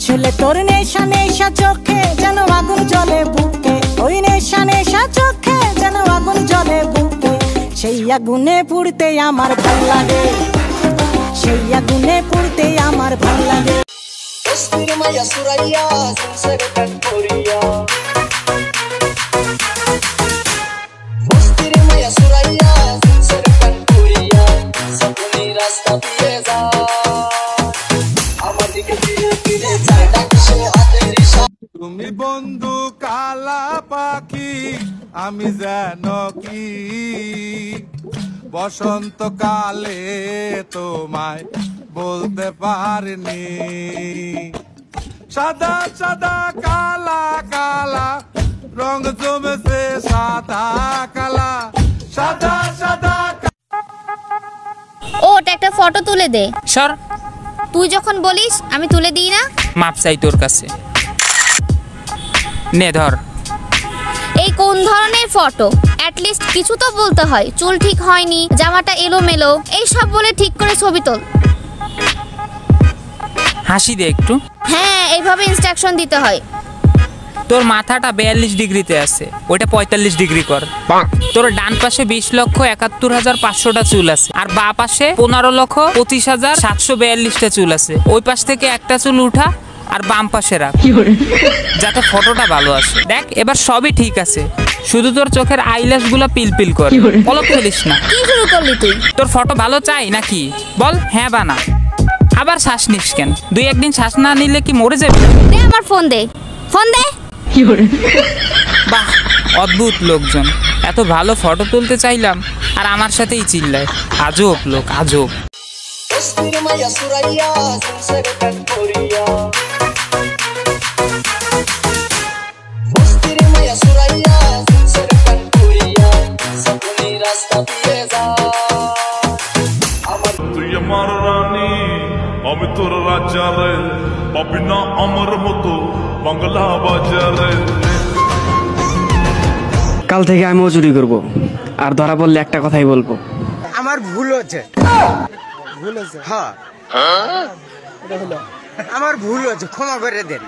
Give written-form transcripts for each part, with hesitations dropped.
ছেলে তোর নেশা নেশা চোখে যেন আগুন জ্বলে বুকে, ওই নেশা নেশা চোখে যেন আগুন জ্বলে বুকে। সেই আগুনে পুড়তে আমার ভাল লাগে, সেই আগুনে পুড়তে আমার ভাল লাগে। তুমি বন্ধু কালা পাখি, আমি যেন কি বসন্তকালে তোমায় বলতে পারিনি। সাদা সাদা কালা কালা রং জমেছে সাদা কালা, সাদা সাদা। ও ওটা একটা ফটো তুলে দে। সর। তুই যখন বলিস আমি তুলে দিই না। মাপ চাই তোর কাছে, নে ধর। এই কোন ধরনের ফটো? অ্যাটলিস্ট কিছু তো বলতে হয়। চুল ঠিক হয়নি, জামাটা এলোমেলো, এই সব বলে ঠিক করে ছবি তোল। হাসি দে একটু। হ্যাঁ, এইভাবে ইনস্ট্রাকশন দিতে হয়। তোর মাথাটা 42 ডিগ্রিতে আছে, ওইটা 45 ডিগ্রি কর। তোর ডান পাশে 20,71,500টা চুল আছে, আর বাঁ পাশে 15,25,742টা চুল আছে। ওই পাশ থেকে একটা চুল উঠা আর বাম পাশে রাখ, যাতে ফটোটা ভালো আসে। দেখ এবার সবই ঠিক আছে, শুধু তোর চোখের আইল্যাশ গুলা পিলপিল কর, পলক ফেলিস না। কি শুরু করলি তুই? তোর ফটো ভালো চাই নাকি বল, হ্যাঁ বা না। আবার শ্বাস নিস কেন? 2-1 দিন শ্বাস না নিলে কি মরে যাবি? দে আমার ফোন দে, ফোন দে। বাহ, অদ্ভুত লোকজন। এত ভালো ফটো তুলতে চাইলাম আর আমার সাথেই চিল্লায়। আজব লোক, আজব। তুই আমার রানী, আমি তোর রাজা রে, পাবি না আমার মতো বাংলা বাজারে। কাল থেকে আমিও চুরি করবো, আর ধরা পড়লে একটা কথাই বলবো, আমার ভুল হচ্ছে। ভুল হচ্ছে? হ্যাঁ, আমার ভুল হচ্ছে, ক্ষমা করে দেন।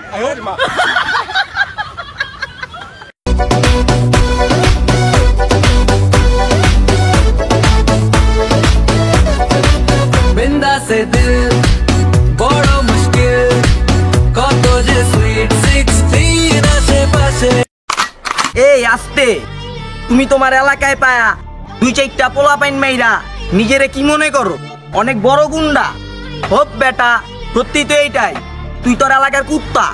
से दिल बड़ा मुश्किल कत जे स्वीट 16 আশেপাশে। এই আস্তে, তুমি তোমার এলাকায় পায়া 2-4টা পোলা পাইন মাইরা নিজেরে কি মনে করো? অনেক বড় গুন্ডা? হোক বেটা, সত্যি তো এইটাই, তুই তোর এলাকার কুত্তা।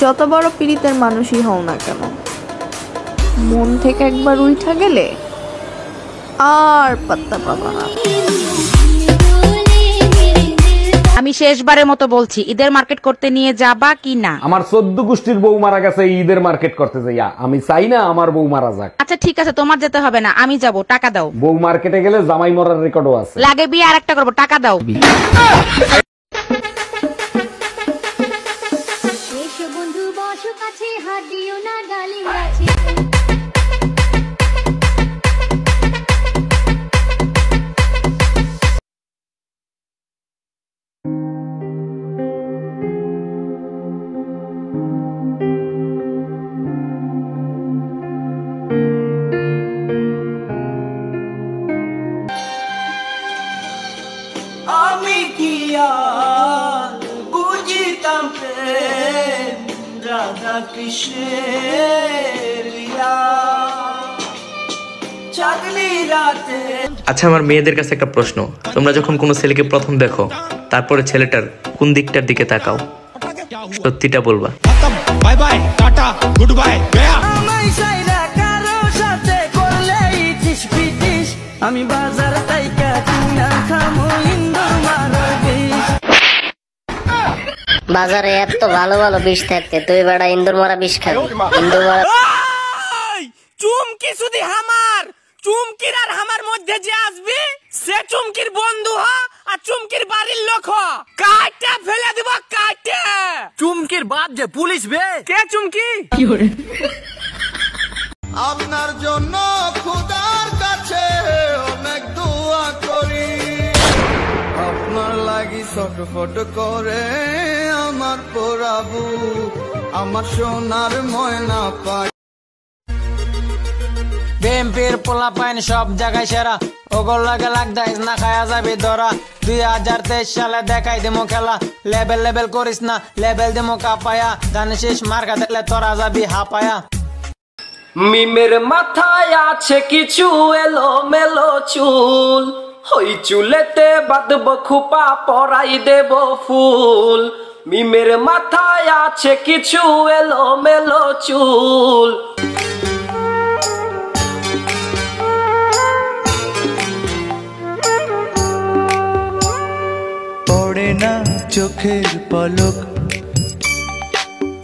যত বড় পীড়িতের মানুষই হও না কেন, মন থেকে একবার উঠা গেলে আর পাত্তা পাবা না। আমি শেষবারের মতো বলছি, ঈদের মার্কেট করতে নিয়ে যাবা কি না? আমার 14 গোষ্ঠীর বউ মারা গেছে, ঈদের মার্কেট করতে যাইয়া আমি চাই না আমার বউ মারা যাক। আচ্ছা ঠিক আছে, তোমার যেতে হবে না, আমি যাব, টাকা দাও। বউ মার্কেটে গেলে জামাই মরার রেকর্ডও আছে। লাগে বিয়ে আরেকটা করবো, টাকা দাও। আমি কি আর বুঝিতাম প্রেম রাধা কৃষ্ণের লীলা চাঁদনি রাতে। আচ্ছা, আমার মেয়েদের কাছে একটা প্রশ্ন, তোমরা যখন কোনো ছেলেকে প্রথম দেখো তারপরে ছেলেটার কোন দিকটার দিকে তাকাও? সত্যিটা বলবা। Bye bye, tata, good bye, Gaya. আমি বাজার তাইকা কিনা খামো ইন্দুর মারার বিষ। বাজারে এত ভালো ভালো বিষ থাকতে তুই বেড়া ইন্দুর মারা বিষ খাবি? ইন্দুর মারা চুমকি শুধু আমার, চুমকির আর আমার মধ্যে যে আসবে সে চুমকির বন্ধু হ আর চুমকির বাড়ির লোক কাটে ফেলে দিব কাটে। চুমকির বাপ যে পুলিশ বে। কে চুমকি? আপনার জন্য খোদার কাছে অনেক দোয়া করি, আপনার লাগি ছটফট করে আমার পোড়াবু, আমার সোনার ময়না পাই। বিএমপির পোলা পাইন সব জায়গায় সেরা, ওগর লাগে লাগদাইস না খায়া যাবি ধরা। 2023 সালে দেখাই দিমো খেলা, লেভেল লেভেল করিস না, লেভেল দিমো কাপায়া। জানিস মার্কা দেখলে তোরা যাবি হাপায়া। মিমের মাথায় আছে কিছু এলো মেলো চুল, ওই চুলেতে বাঁধব খোপা পরাই দেব ফুল। মিমের মাথায় আছে কিছু এলো মেলো চুল। পড়ে না চোখের পলক,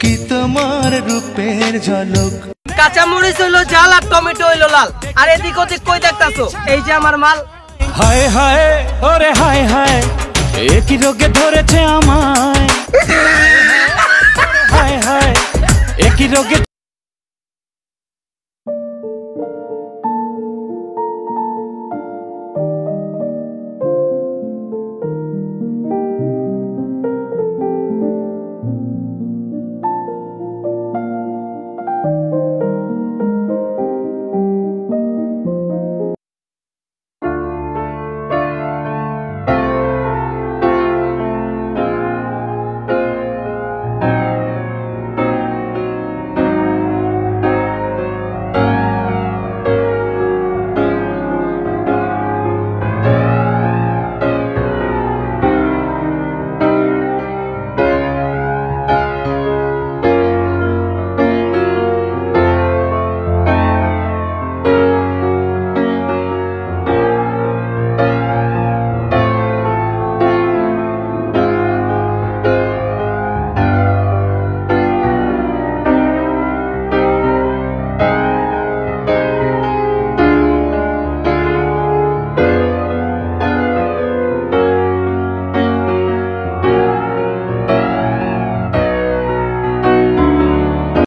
কি তোমার রূপের ঝলক। কাঁচা মরিচ হইলো ঝাল আর টমেটো হইলো লাল, আর এদিক ওদিক কই দেখতাছো? এই যে আমার মাল। হায় হায় ওরে হায় হায়, একই রোগে ধরেছে আমায়। হায় হায় একই রোগে